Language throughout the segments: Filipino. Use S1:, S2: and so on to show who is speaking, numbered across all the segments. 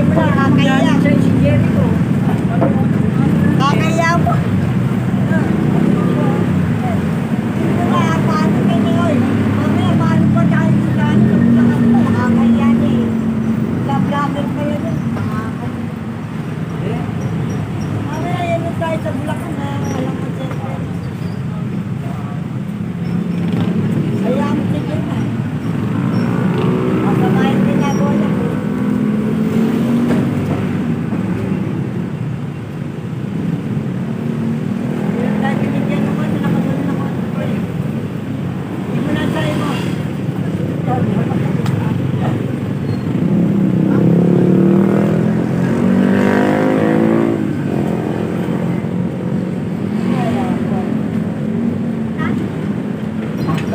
S1: mo na, kakaya.
S2: Si Jericho.
S1: Kakaya mo. Kaya paano kayo ngayon? Mamaya, paano pa tayo sila? Kakaya niya eh. Vlogger pa yun eh. Mamaya, yan yung tayo sa Bulacan na walang masyente. Kaya mo sige na. Masamahin din ako lang. Yung tayo binigyan mo ko, nakaganon ako. Hindi mo na tayo mo.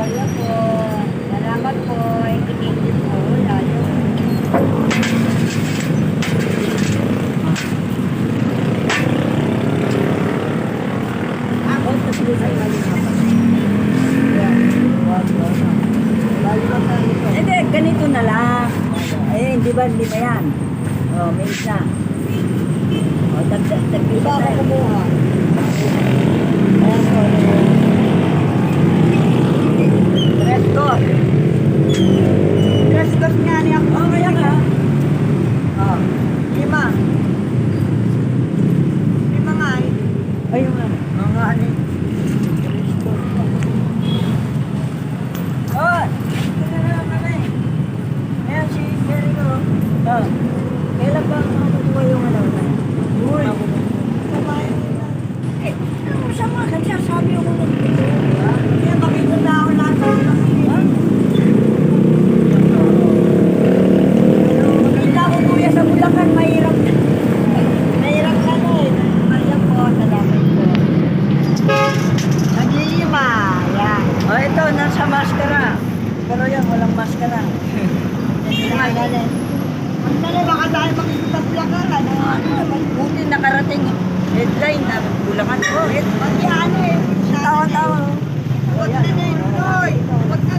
S1: Kaya po, salamat po, ikinigil po, lalo. Ako, tapos ay hindi, ganito na lang. Eh, hindi ba lima yan? O, may isa. O, dagdag isa tayo. Kumuha. Ayan po. Tres dos. Tres dos nga niya. O, kaya nga. O, lima. Lima nga eh. Ayun nga. Mga ano eh. Oh, ito na lang kami. Ayan si Jericho. Oh, kailan ba makukuha yung ano na? Uy, sabayan nila. Eh, ano sa mga nagsasabi ako ng ito? Kaya makita na ako lahat ng nakikita. Makita ko kuya sa Bulacan, mahirap. Mahirap ka na eh. Mahirap po, salamat po. Naglilima, yan. O ito, nasa maskara. Pero yan, walang maskara. Ang dali, baka tayo makikita Bulacan. Buti nakarating. Headline na Bulacan. Oh, pati ano eh. Tawa-tawa. Huwag na na ito. Huwag na